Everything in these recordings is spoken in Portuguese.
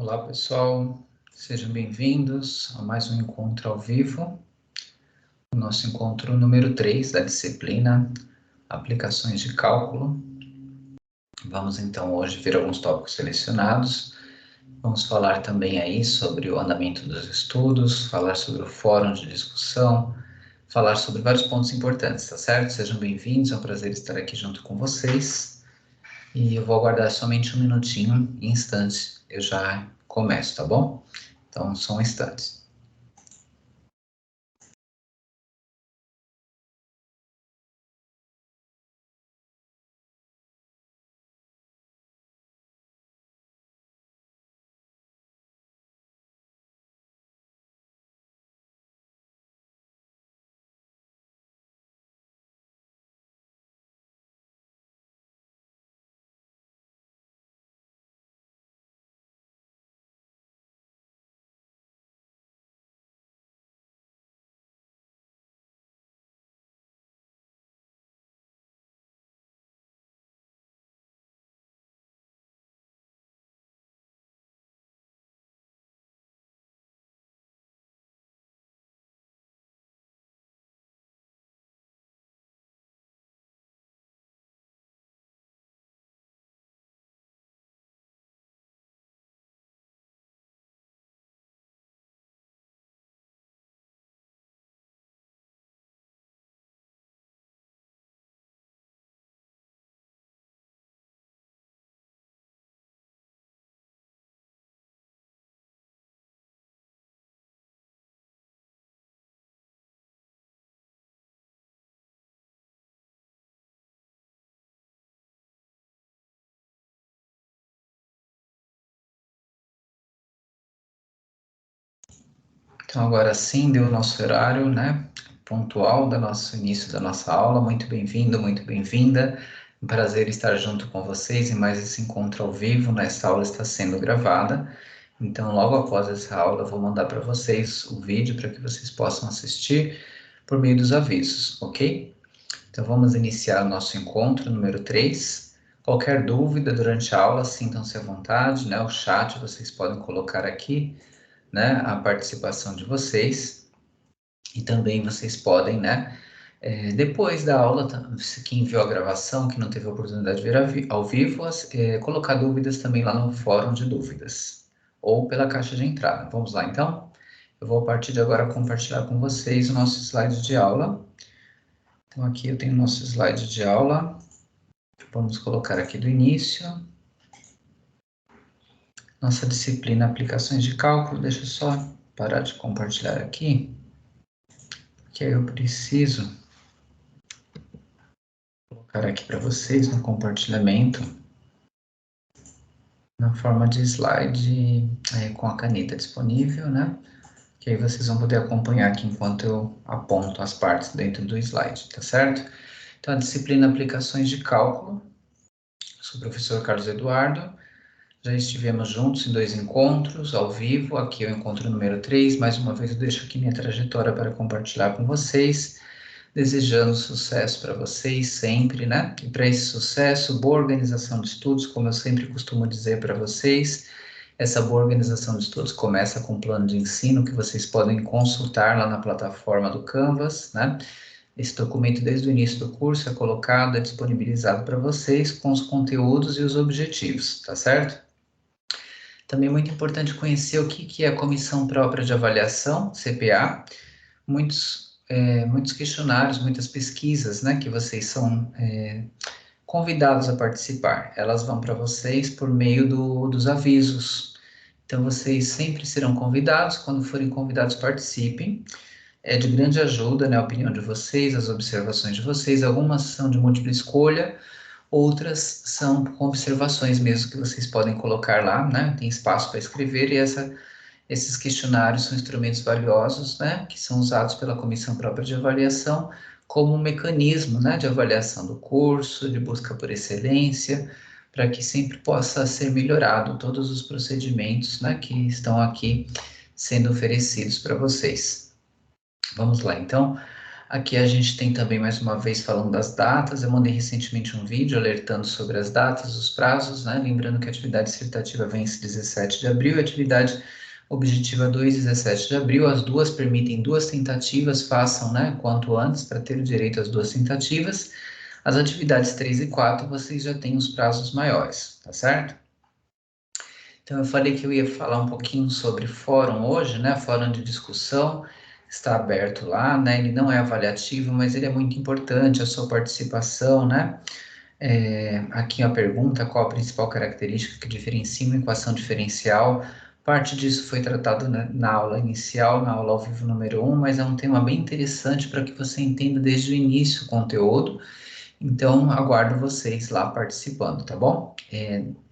Olá, pessoal. Sejam bem-vindos a mais um encontro ao vivo. O nosso encontro número 3 da disciplina Aplicações de Cálculo. Vamos, então, hoje ver alguns tópicos selecionados. Vamos falar também aí sobre o andamento dos estudos, falar sobre o fórum de discussão, falar sobre vários pontos importantes, tá certo? Sejam bem-vindos, é um prazer estar aqui junto com vocês. E eu vou aguardar somente um minutinho, em instantes eu já começo, tá bom? Então, só um instante. Então, agora sim, deu o nosso horário, né? Pontual do nosso início da nossa aula. Muito bem-vindo, muito bem-vinda. Um prazer estar junto com vocês em mais esse encontro ao vivo, né? Esta aula está sendo gravada. Então, logo após essa aula, eu vou mandar para vocês o vídeo para que vocês possam assistir por meio dos avisos, ok? Então, vamos iniciar o nosso encontro número 3. Qualquer dúvida durante a aula, sintam-se à vontade, né? O chat vocês podem colocar aqui, né, a participação de vocês, e também vocês podem, né, depois da aula, quem viu a gravação, que não teve a oportunidade de ver ao vivo, colocar dúvidas também lá no fórum de dúvidas, ou pela caixa de entrada. Vamos lá, então? Eu vou, a partir de agora, compartilhar com vocês o nosso slide de aula. Então, aqui eu tenho o nosso slide de aula. Vamos colocar aqui do início. Nossa disciplina Aplicações de Cálculo. Deixa eu só parar de compartilhar aqui, que aí eu preciso colocar aqui para vocês no compartilhamento, na forma de slide, com a caneta disponível, né? Que aí vocês vão poder acompanhar aqui enquanto eu aponto as partes dentro do slide, tá certo? Então, a disciplina Aplicações de Cálculo, sou o professor Carlos Eduardo. Já estivemos juntos em 2 encontros ao vivo, aqui é o encontro número 3. Mais uma vez eu deixo aqui minha trajetória para compartilhar com vocês, desejando sucesso para vocês sempre, né? E para esse sucesso, boa organização de estudos, como eu sempre costumo dizer para vocês, essa boa organização de estudos começa com um plano de ensino que vocês podem consultar lá na plataforma do Canvas, né? Esse documento, desde o início do curso, é colocado, é disponibilizado para vocês com os conteúdos e os objetivos, tá certo? Também é muito importante conhecer o que é a Comissão Própria de Avaliação, CPA. Muitos questionários, muitas pesquisas, né, que vocês são convidados a participar. Elas vão para vocês por meio dos avisos. Então, vocês sempre serão convidados. Quando forem convidados, participem. É de grande ajuda, né, a opinião de vocês, as observações de vocês. Algumas são de múltipla escolha, outras são com observações mesmo que vocês podem colocar lá, né? Tem espaço para escrever, e esses questionários são instrumentos valiosos, né? Que são usados pela Comissão Própria de Avaliação como um mecanismo, né? De avaliação do curso, de busca por excelência, para que sempre possa ser melhorado todos os procedimentos, né? Que estão aqui sendo oferecidos para vocês. Vamos lá, então. Aqui a gente tem também, mais uma vez, falando das datas. Eu mandei recentemente um vídeo alertando sobre as datas, os prazos, né? Lembrando que a atividade dissertativa vence 17 de abril, a atividade objetiva 2, 17 de abril. As duas permitem duas tentativas, façam, né, quanto antes, para ter o direito às duas tentativas. As atividades 3 e 4, vocês já têm os prazos maiores, tá certo? Então, eu falei que eu ia falar um pouquinho sobre fórum hoje, né? Fórum de discussão está aberto lá, né? Ele não é avaliativo, mas ele é muito importante, a sua participação, né? Aqui a pergunta, qual a principal característica que diferencia uma equação diferencial? Parte disso foi tratado na aula inicial, na aula ao vivo número 1, mas é um tema bem interessante para que você entenda desde o início o conteúdo. Então, aguardo vocês lá participando, tá bom?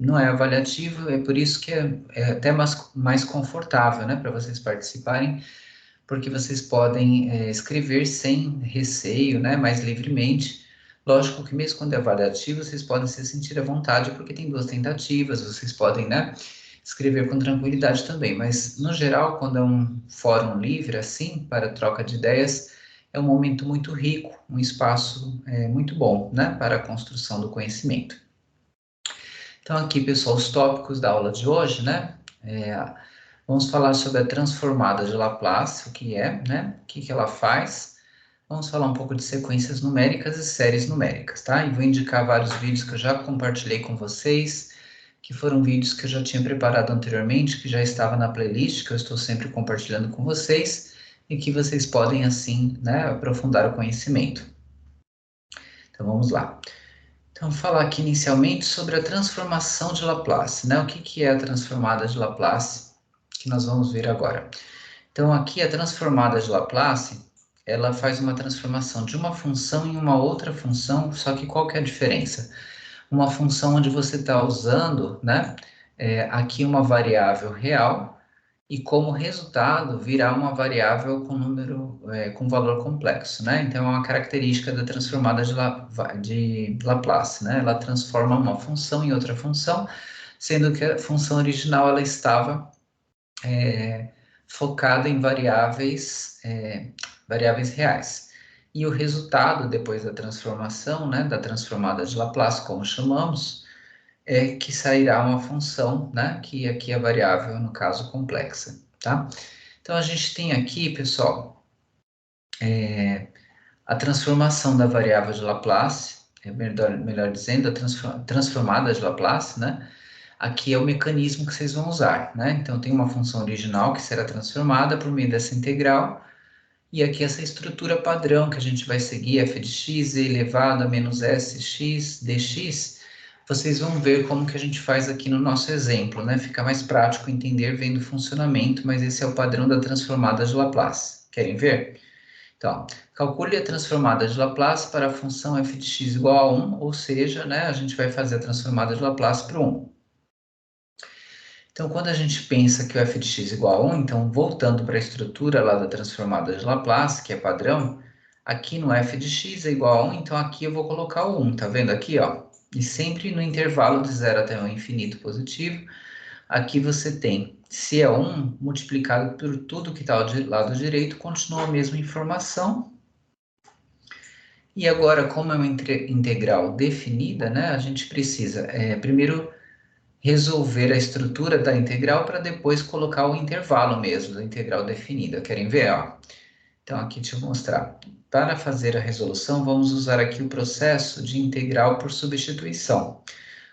Não é avaliativo, é por isso que é até mais confortável, né, para vocês participarem, porque vocês podem escrever sem receio, né, mais livremente. Lógico que mesmo quando é avaliativo, vocês podem se sentir à vontade, porque tem duas tentativas, vocês podem, né, escrever com tranquilidade também, mas no geral, quando é um fórum livre, assim, para troca de ideias, é um momento muito rico, um espaço muito bom, né, para a construção do conhecimento. Então, aqui, pessoal, os tópicos da aula de hoje, né, vamos falar sobre a transformada de Laplace, o que é, né, o que ela faz. Vamos falar um pouco de sequências numéricas e séries numéricas, tá? E vou indicar vários vídeos que eu já compartilhei com vocês, que foram vídeos que eu já tinha preparado anteriormente, que já estava na playlist, que eu estou sempre compartilhando com vocês, e que vocês podem, assim, né, aprofundar o conhecimento. Então, vamos lá. Então, falar aqui inicialmente sobre a transformação de Laplace, né? O que é a transformada de Laplace, que nós vamos ver agora. Então, aqui a transformada de Laplace, ela faz uma transformação de uma função em uma outra função, só que qual que é a diferença? Uma função onde você está usando, né, aqui uma variável real e como resultado virá uma variável com número, com valor complexo, né? Então é uma característica da transformada de Laplace, né? Ela transforma uma função em outra função, sendo que a função original ela estava focada em variáveis reais. E o resultado depois da transformação, né, da transformada de Laplace, como chamamos, é que sairá uma função, né, que aqui é a variável, no caso, complexa, tá? Então, a gente tem aqui, pessoal, a transformação da variável de Laplace, melhor dizendo, a transformada de Laplace, né? Aqui é o mecanismo que vocês vão usar, né? Então, tem uma função original que será transformada por meio dessa integral, e aqui essa estrutura padrão que a gente vai seguir, f de x elevado a menos sx dx, vocês vão ver como que a gente faz aqui no nosso exemplo, né? Fica mais prático entender vendo o funcionamento, mas esse é o padrão da transformada de Laplace. Querem ver? Então, calcule a transformada de Laplace para a função f de x igual a 1, ou seja, né, a gente vai fazer a transformada de Laplace para 1. Então, quando a gente pensa que o f de x igual a 1, então, voltando para a estrutura lá da transformada de Laplace, que é padrão, aqui no f de x é igual a 1, então aqui eu vou colocar o 1, tá vendo aqui, ó? E sempre no intervalo de 0 até o infinito positivo, aqui você tem, se é 1, multiplicado por tudo que está do lado direito, continua a mesma informação. E agora, como é uma integral definida, né, a gente precisa, primeiro, resolver a estrutura da integral para depois colocar o intervalo mesmo da integral definida. Querem ver? Ó? Então, aqui deixa eu mostrar. Para fazer a resolução, vamos usar aqui o processo de integral por substituição.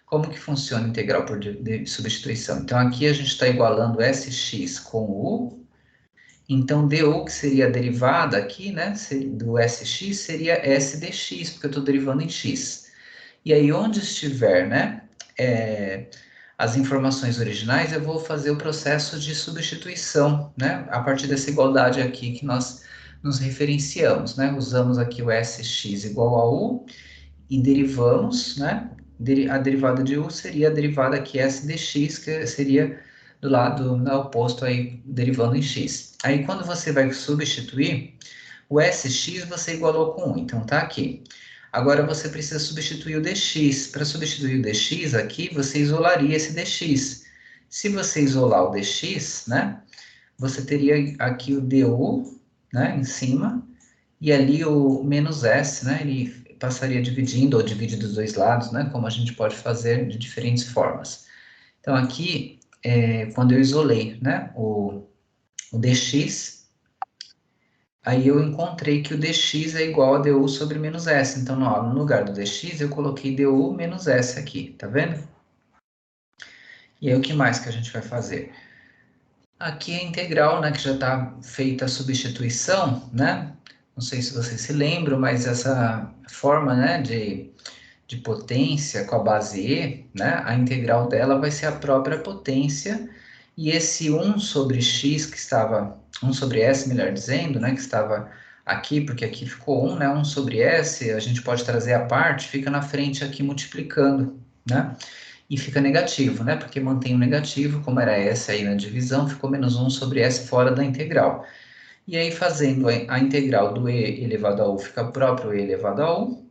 Como que funciona a integral por substituição? Então, aqui a gente está igualando sx com u. Então, du, que seria a derivada aqui, né, do sx, seria s dx, porque eu estou derivando em x. E aí, onde estiver, né, as informações originais, eu vou fazer o processo de substituição, né? A partir dessa igualdade aqui que nós nos referenciamos, né? Usamos aqui o sx igual a u e derivamos, né? A derivada de u seria a derivada aqui s dx, que seria do lado oposto aí, derivando em x. Aí, quando você vai substituir, o sx você igualou com 1, então tá aqui. Agora você precisa substituir o dx. Para substituir o dx aqui, você isolaria esse dx. Se você isolar o dx, né, você teria aqui o du, né, em cima, e ali o menos S, né, ele passaria dividindo ou divide dos dois lados, né, como a gente pode fazer de diferentes formas. Então, aqui, quando eu isolei, né, o dx, aí eu encontrei que o dx é igual a du sobre menos S. Então, no lugar do dx, eu coloquei du menos S aqui, tá vendo? E aí, o que mais que a gente vai fazer? Aqui é a integral, né, que já está feita a substituição, né? Não sei se vocês se lembram, mas essa forma, né, de potência com a base e, né, a integral dela vai ser a própria potência, e esse 1 sobre x que estava, 1 sobre s, melhor dizendo, né, que estava aqui, porque aqui ficou 1, né, 1 sobre s, a gente pode trazer a parte, fica na frente aqui multiplicando, né? E fica negativo, né? Porque mantém o negativo, como era S aí na divisão, ficou menos 1 sobre S fora da integral. E aí, fazendo a integral do e elevado a u, fica próprio e elevado a u.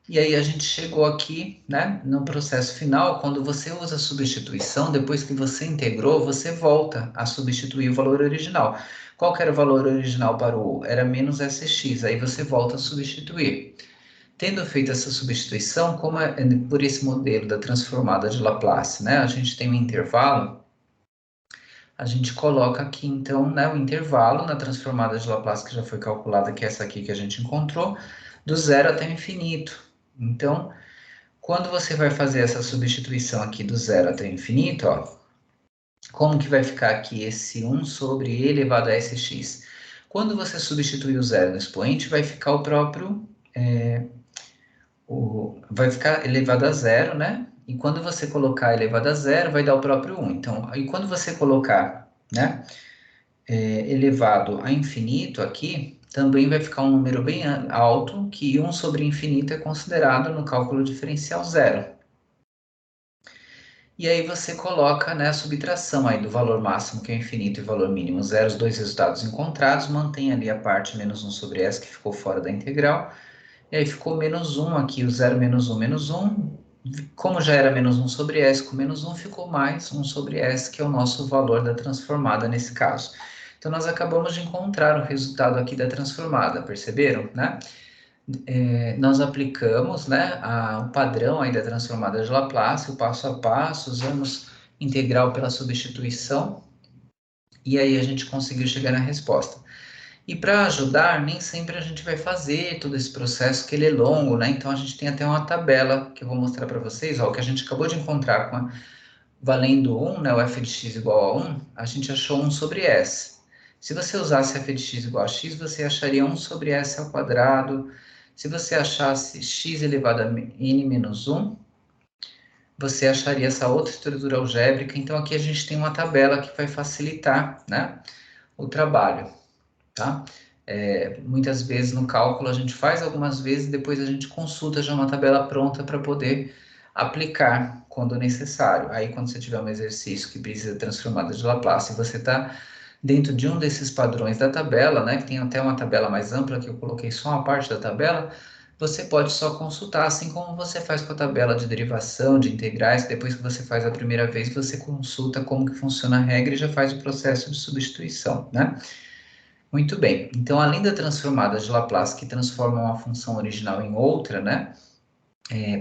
E aí a gente chegou aqui, né, no processo final, quando você usa a substituição, depois que você integrou, você volta a substituir o valor original. Qual que era o valor original para o u? Era menos sx, aí você volta a substituir. Tendo feito essa substituição, como por esse modelo da transformada de Laplace, né, a gente tem um intervalo, a gente coloca aqui, então, né, o intervalo na transformada de Laplace, que já foi calculada, que é essa aqui que a gente encontrou, do zero até o infinito. Então, quando você vai fazer essa substituição aqui do zero até o infinito, ó, como que vai ficar aqui esse 1 sobre e elevado a sx? Quando você substituir o zero no expoente, vai ficar o próprio... vai ficar elevado a zero, né? E quando você colocar elevado a zero, vai dar o próprio 1. Então, e quando você colocar, né, elevado a infinito aqui, também vai ficar um número bem alto, que 1 sobre infinito é considerado no cálculo diferencial zero. E aí você coloca, né, a subtração aí do valor máximo, que é infinito, e valor mínimo zero, os dois resultados encontrados, mantém ali a parte menos 1 sobre s, que ficou fora da integral, e aí ficou menos 1 aqui, o 0 menos 1. Como já era menos 1 sobre s, com menos 1 ficou mais 1 sobre s, que é o nosso valor da transformada nesse caso. Então, nós acabamos de encontrar o resultado aqui da transformada, perceberam, né? Nós aplicamos, né, o padrão aí da transformada de Laplace, o passo a passo, usamos integral pela substituição, e aí a gente conseguiu chegar na resposta. E para ajudar, nem sempre a gente vai fazer todo esse processo, que ele é longo, né? Então a gente tem até uma tabela que eu vou mostrar para vocês, ó, que a gente acabou de encontrar valendo 1, né, o f de x igual a 1, a gente achou 1 sobre s. Se você usasse f de x igual a x, você acharia 1 sobre s ao quadrado. Se você achasse x elevado a n menos 1, você acharia essa outra estrutura algébrica. Então aqui a gente tem uma tabela que vai facilitar, né, o trabalho. Tá? Muitas vezes no cálculo a gente faz algumas vezes, depois a gente consulta já uma tabela pronta para poder aplicar quando necessário. Aí quando você tiver um exercício que precisa transformada de Laplace, você está dentro de um desses padrões da tabela, né, que tem até uma tabela mais ampla, que eu coloquei só uma parte da tabela, você pode só consultar, assim como você faz com a tabela de derivação, de integrais, depois que você faz a primeira vez, você consulta como que funciona a regra e já faz o processo de substituição, né? Muito bem. Então, além da transformada de Laplace, que transforma uma função original em outra, né?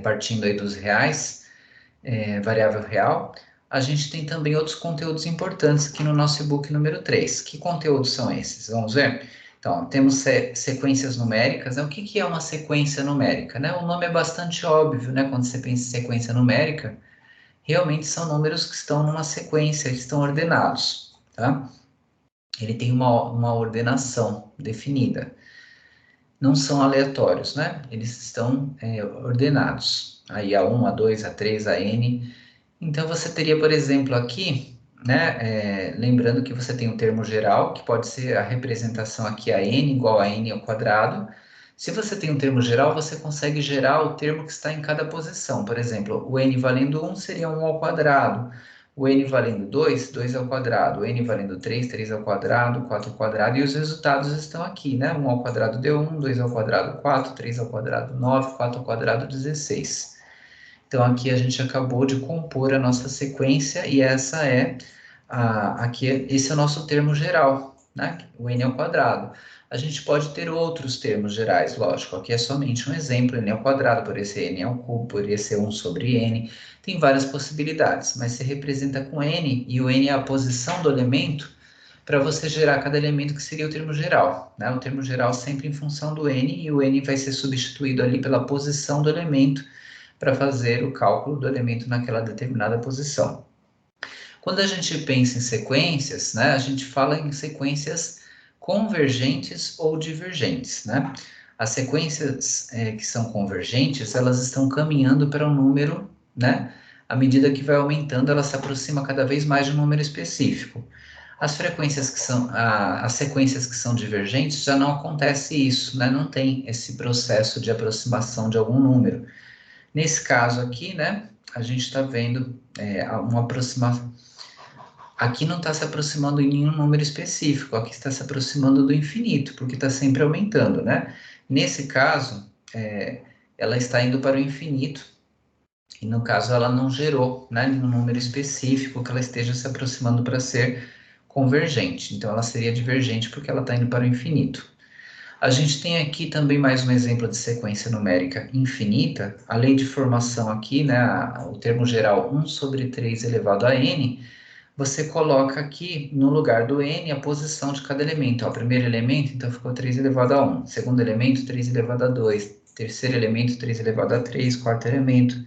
Partindo aí dos reais, variável real, a gente tem também outros conteúdos importantes aqui no nosso e-book número 3. Que conteúdos são esses? Vamos ver? Então, temos sequências numéricas, né? O que é uma sequência numérica, né? O nome é bastante óbvio, né? Quando você pensa em sequência numérica, realmente são números que estão numa sequência, estão ordenados, tá? Ele tem uma ordenação definida. Não são aleatórios, né? Eles estão ordenados. Aí A1, A2, A3, AN. Então, você teria, por exemplo, aqui, né? Lembrando que você tem o termo geral, que pode ser a representação aqui, a n igual a n ao quadrado. Se você tem um termo geral, você consegue gerar o termo que está em cada posição. Por exemplo, o n valendo 1 seria 1 ao quadrado. O n valendo 2, 2 ao quadrado. O n valendo 3, 3 ao quadrado, 4 ao quadrado. E os resultados estão aqui, né? 1 ao quadrado deu 1, 2 ao quadrado 4, 3 ao quadrado 9, 4 ao quadrado 16. Então, aqui a gente acabou de compor a nossa sequência e esse é o nosso termo geral, né? O n ao quadrado. A gente pode ter outros termos gerais, lógico, aqui é somente um exemplo, n ao quadrado, poderia ser n ao cubo, poderia ser 1 sobre n, tem várias possibilidades, mas se representa com n, e o n é a posição do elemento, para você gerar cada elemento que seria o termo geral, né? O termo geral sempre em função do n, e o n vai ser substituído ali pela posição do elemento, para fazer o cálculo do elemento naquela determinada posição. Quando a gente pensa em sequências, né, a gente fala em sequências convergentes ou divergentes, né? As sequências que são convergentes, elas estão caminhando para um número, né? À medida que vai aumentando, ela se aproxima cada vez mais de um número específico. As frequências que são, as sequências que são divergentes, já não acontece isso, né? Não tem esse processo de aproximação de algum número. Nesse caso aqui, né, a gente está vendo uma aproximação. Aqui não está se aproximando em nenhum número específico, aqui está se aproximando do infinito, porque está sempre aumentando, né? Nesse caso, ela está indo para o infinito, e no caso ela não gerou, né, nenhum número específico que ela esteja se aproximando para ser convergente. Então ela seria divergente porque ela está indo para o infinito. A gente tem aqui também mais um exemplo de sequência numérica infinita. A lei de formação aqui, né, o termo geral 1 sobre 3 elevado a n, você coloca aqui no lugar do n a posição de cada elemento. Ó, primeiro elemento, então ficou 3 elevado a 1. Segundo elemento, 3 elevado a 2. Terceiro elemento, 3 elevado a 3. Quarto elemento,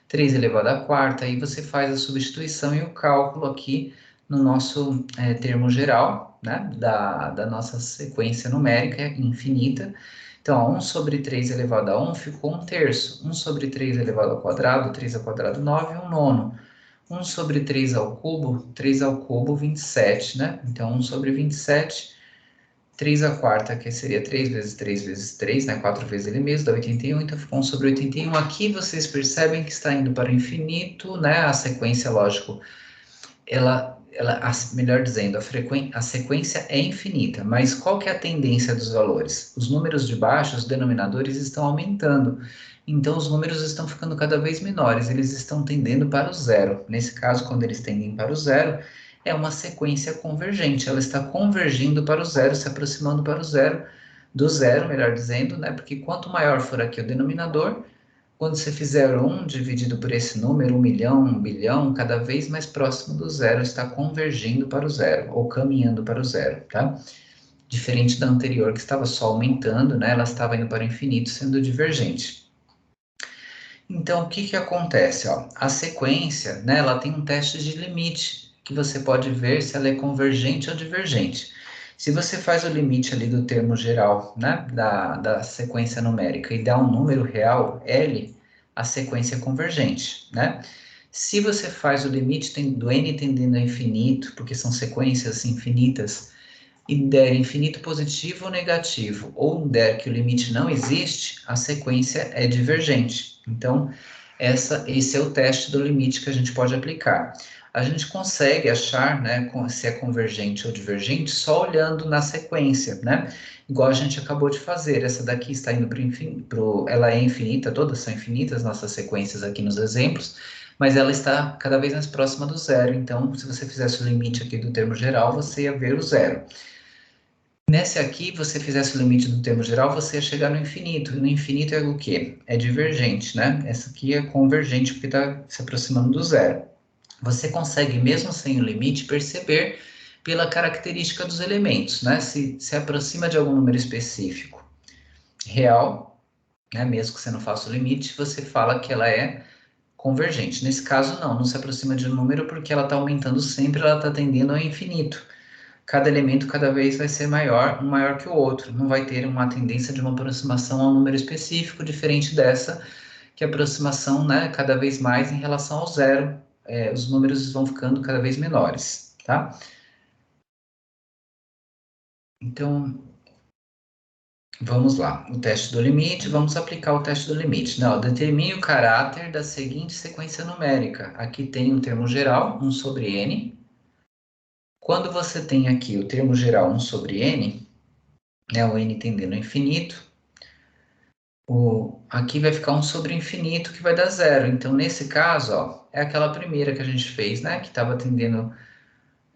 3 elevado a quarta. Aí você faz a substituição e o cálculo aqui no nosso termo geral, né, da nossa sequência numérica infinita. Então, ó, 1 sobre 3 elevado a 1 ficou 1/3. 1 sobre 3 elevado ao quadrado, 3 ao quadrado, 9, 1 nono. 1 sobre 3 ao cubo, 3 ao cubo, 27, né? Então, 1 sobre 27, 3 à quarta, que seria 3 vezes 3 vezes 3, né? 4 vezes ele mesmo, dá 81, então ficou 1 sobre 81. Aqui vocês percebem que está indo para o infinito, né? A sequência, lógico, melhor dizendo, a sequência é infinita, mas qual que é a tendência dos valores? Os números de baixo, os denominadores, estão aumentando, então os números estão ficando cada vez menores, eles estão tendendo para o zero. Nesse caso, quando eles tendem para o zero, é uma sequência convergente, ela está convergindo para o zero, se aproximando para o zero, do zero, melhor dizendo, né? Porque quanto maior for aqui o denominador, quando você fizer 1 dividido por esse número, 1 milhão, 1 bilhão, cada vez mais próximo do zero, está convergindo para o zero, ou caminhando para o zero, tá? Diferente da anterior, que estava só aumentando, né? Ela estava indo para o infinito, sendo divergente. Então, o que que acontece, ó? A sequência, né? Ela tem um teste de limite, que você pode ver se ela é convergente ou divergente. Se você faz o limite ali do termo geral, né, da sequência numérica e dá um número real, L, a sequência é convergente, né? Se você faz o limite do n tendendo a infinito, porque são sequências infinitas, e der infinito positivo ou negativo, ou der que o limite não existe, a sequência é divergente. Então, esse é o teste do limite que a gente pode aplicar. A gente consegue achar, né, se é convergente ou divergente só olhando na sequência, né? Igual a gente acabou de fazer. Essa daqui está indo para o infinito, ela é infinita, todas são infinitas, nossas sequências aqui nos exemplos, mas ela está cada vez mais próxima do zero. Então, se você fizesse o limite aqui do termo geral, você ia ver o zero. Nesse aqui, você fizesse o limite do termo geral, você ia chegar no infinito. E no infinito é o quê? É divergente, né? Essa aqui é convergente, porque está se aproximando do zero. Você consegue, mesmo sem o limite, perceber pela característica dos elementos, né? Se aproxima de algum número específico real, né? Mesmo que você não faça o limite, você fala que ela é convergente. Nesse caso, não se aproxima de um número porque ela está aumentando sempre, ela está tendendo ao infinito. Cada elemento cada vez vai ser maior, um maior que o outro. Não vai ter uma tendência de uma aproximação a um número específico, diferente dessa, que a aproximação, né, cada vez mais em relação ao zero, os números vão ficando cada vez menores, tá? Então, vamos lá. O teste do limite, vamos aplicar o teste do limite. Não, determine o caráter da seguinte sequência numérica. Aqui tem o termo geral, 1 sobre n. Quando você tem aqui o termo geral 1 sobre n, né, o n tendendo ao infinito, aqui vai ficar 1 sobre infinito, que vai dar zero. Então, nesse caso, ó, é aquela primeira que a gente fez, né, que estava tendendo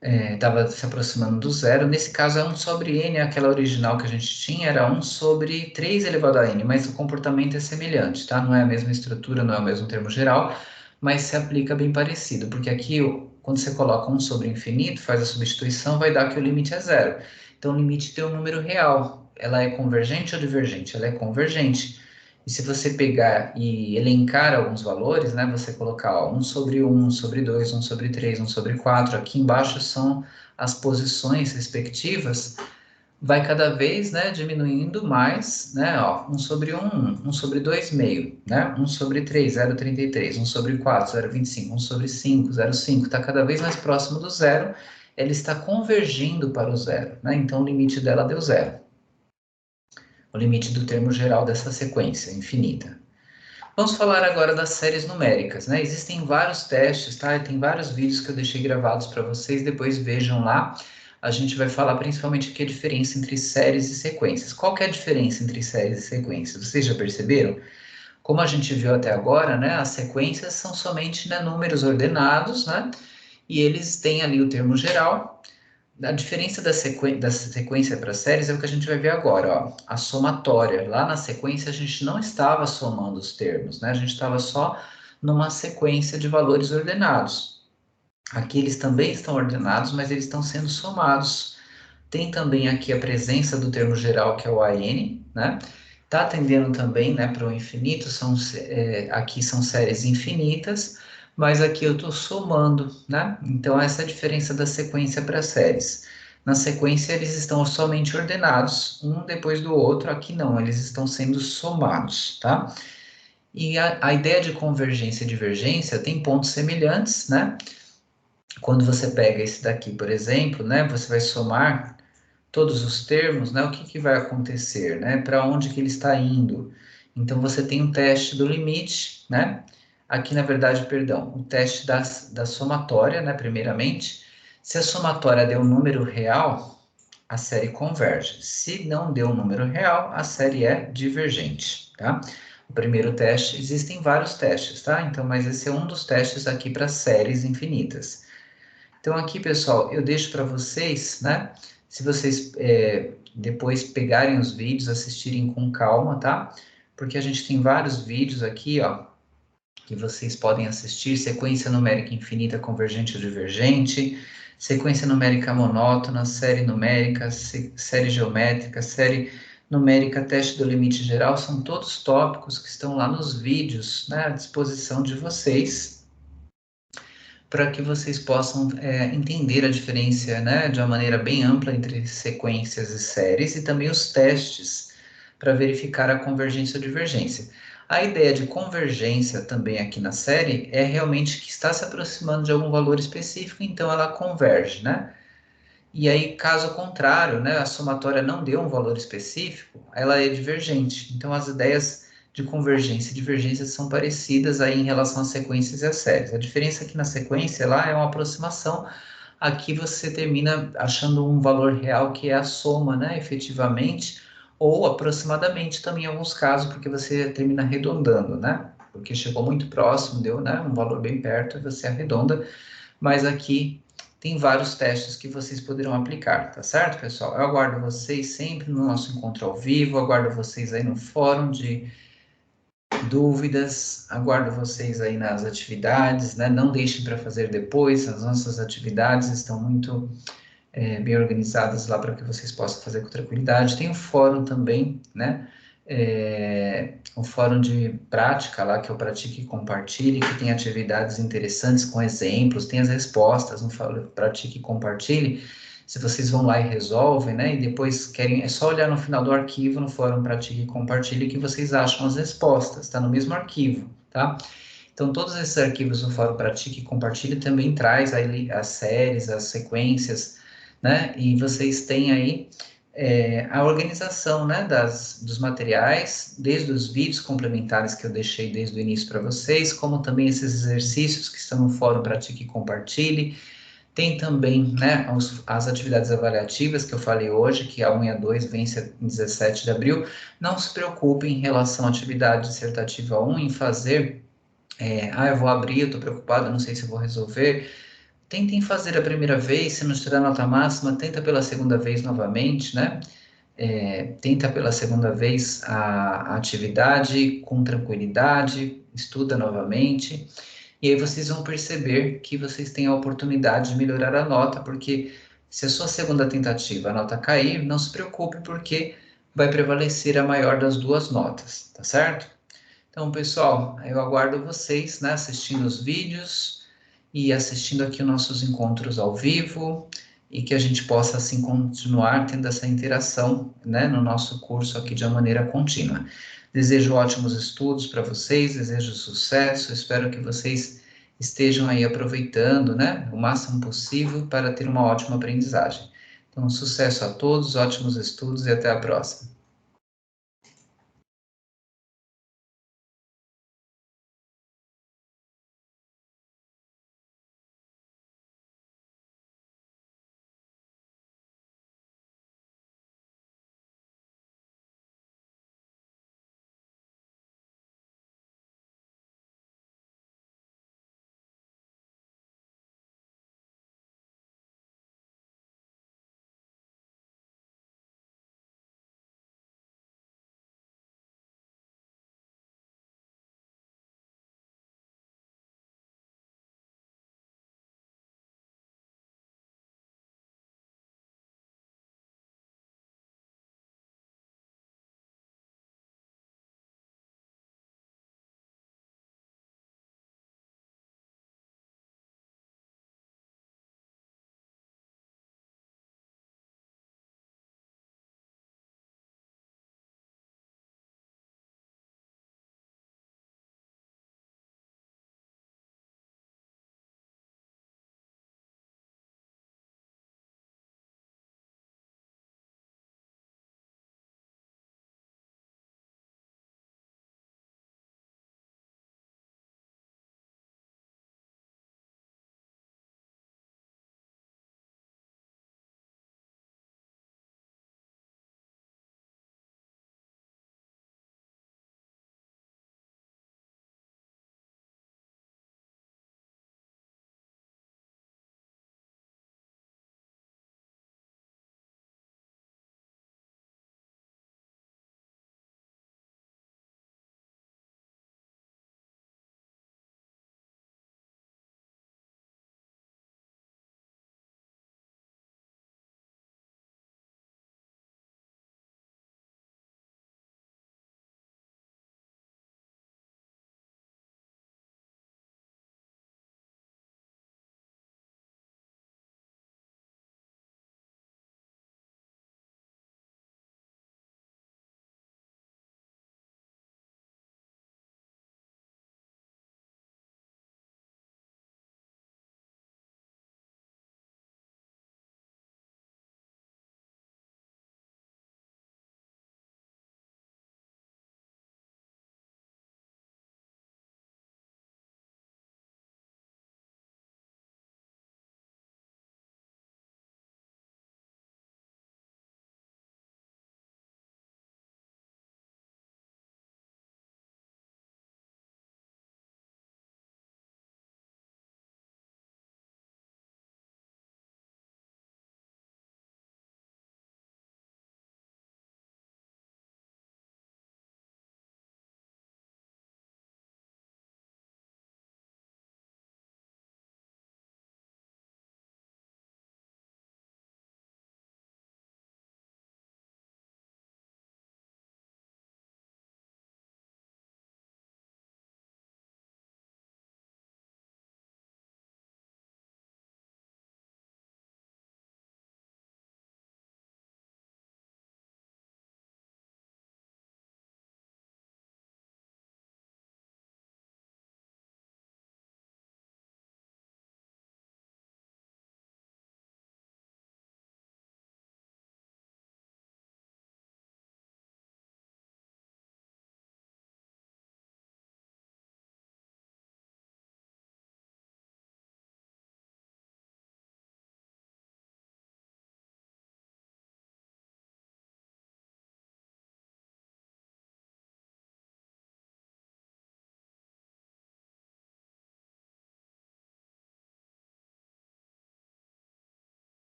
estava se aproximando do zero. Nesse caso é 1 sobre n, aquela original que a gente tinha era 1 sobre 3 elevado a n, mas o comportamento é semelhante, tá? Não é a mesma estrutura, não é o mesmo termo geral, mas se aplica bem parecido, porque aqui, quando você coloca 1 sobre infinito, faz a substituição, vai dar que o limite é zero. Então, o limite tem um número real. Ela é convergente ou divergente? Ela é convergente. E se você pegar e elencar alguns valores, né, você colocar ó, 1 sobre 1, 1 sobre 2, 1 sobre 3, 1 sobre 4, aqui embaixo são as posições respectivas, vai cada vez, né, diminuindo mais, né, ó, 1 sobre 1, 1 sobre 2, meio, né, 1 sobre 3, 0,33, 1 sobre 4, 0,25, 1 sobre 5, 0,5, está cada vez mais próximo do zero, ela está convergindo para o zero, né, então o limite dela deu zero, o limite do termo geral dessa sequência infinita. Vamos falar agora das séries numéricas, né? Existem vários testes, tá? E tem vários vídeos que eu deixei gravados para vocês, depois vejam lá. A gente vai falar principalmente aqui a diferença entre séries e sequências. Qual que é a diferença entre séries e sequências? Vocês já perceberam? Como a gente viu até agora, né? As sequências são somente, né, números ordenados, né? E eles têm ali o termo geral. A diferença da sequência para séries é o que a gente vai ver agora, ó. A somatória. Lá na sequência a gente não estava somando os termos, né? A gente estava só numa sequência de valores ordenados. Aqui eles também estão ordenados, mas eles estão sendo somados. Tem também aqui a presença do termo geral, que é o AN, né? Está atendendo também, né, para o infinito, aqui são séries infinitas, mas aqui eu estou somando, né? Então, essa é a diferença da sequência para séries. Na sequência, eles estão somente ordenados, um depois do outro, aqui não, eles estão sendo somados, tá? E a ideia de convergência e divergência tem pontos semelhantes, né? Quando você pega esse daqui, por exemplo, né, você vai somar todos os termos, né, o que que vai acontecer, né, para onde que ele está indo. Então, você tem um teste do limite, né, aqui, na verdade, perdão, o teste da somatória, né, primeiramente. Se a somatória deu um número real, a série converge. Se não deu um número real, a série é divergente, tá? O primeiro teste, existem vários testes, tá? Então, mas esse é um dos testes aqui para séries infinitas. Então, aqui, pessoal, eu deixo para vocês, né? Se vocês depois pegarem os vídeos, assistirem com calma, tá? Porque a gente tem vários vídeos aqui, ó, que vocês podem assistir: sequência numérica infinita, convergente ou divergente, sequência numérica monótona, série numérica, série geométrica, série numérica, teste do limite geral, são todos tópicos que estão lá nos vídeos, né, à disposição de vocês, para que vocês possam entender a diferença, né, de uma maneira bem ampla entre sequências e séries, e também os testes para verificar a convergência ou divergência. A ideia de convergência também aqui na série é realmente que está se aproximando de algum valor específico, então ela converge, né? E aí, caso contrário, né, a somatória não deu um valor específico, ela é divergente. Então, as ideias de convergência e divergência são parecidas aí em relação às sequências e às séries. A diferença aqui na sequência lá é uma aproximação. Aqui você termina achando um valor real que é a soma, né, efetivamente, ou aproximadamente também em alguns casos, porque você termina arredondando, né? Porque chegou muito próximo, deu, né, um valor bem perto, e você arredonda, mas aqui tem vários testes que vocês poderão aplicar, tá certo, pessoal? Eu aguardo vocês sempre no nosso encontro ao vivo, aguardo vocês aí no fórum de dúvidas, aguardo vocês aí nas atividades, né? Não deixem para fazer depois, as nossas atividades estão muito bem organizadas lá para que vocês possam fazer com tranquilidade. Tem o fórum também, né? Um fórum de prática lá, que é o Pratique e Compartilhe, que tem atividades interessantes com exemplos, tem as respostas no fórum Pratique e Compartilhe. Se vocês vão lá e resolvem, né? E depois querem, é só olhar no final do arquivo, no fórum Pratique e Compartilhe, que vocês acham as respostas, está no mesmo arquivo, tá? Então, todos esses arquivos no fórum Pratique e Compartilhe também traz aí as séries, as sequências, né? E vocês têm aí a organização, né, dos materiais, desde os vídeos complementares que eu deixei desde o início para vocês, como também esses exercícios que estão no fórum Pratique e Compartilhe. Tem também, né, as atividades avaliativas que eu falei hoje, que a 1 e a 2 vence em 17 de abril. Não se preocupem em relação à atividade dissertativa 1 em fazer, eu vou abrir, eu estou preocupado, não sei se eu vou resolver. tentem fazer a primeira vez, se não tirar nota máxima, tenta pela segunda vez novamente, né? Tenta pela segunda vez a atividade com tranquilidade, estuda novamente, e aí vocês vão perceber que vocês têm a oportunidade de melhorar a nota, porque se a sua segunda tentativa a nota cair, não se preocupe, porque vai prevalecer a maior das duas notas, tá certo? Então, pessoal, eu aguardo vocês, né, assistindo os vídeos e assistindo aqui os nossos encontros ao vivo e que a gente possa, assim, continuar tendo essa interação, né, no nosso curso aqui de uma maneira contínua. Desejo ótimos estudos para vocês, desejo sucesso, espero que vocês estejam aí aproveitando, né, o máximo possível para ter uma ótima aprendizagem. Então, sucesso a todos, ótimos estudos e até a próxima.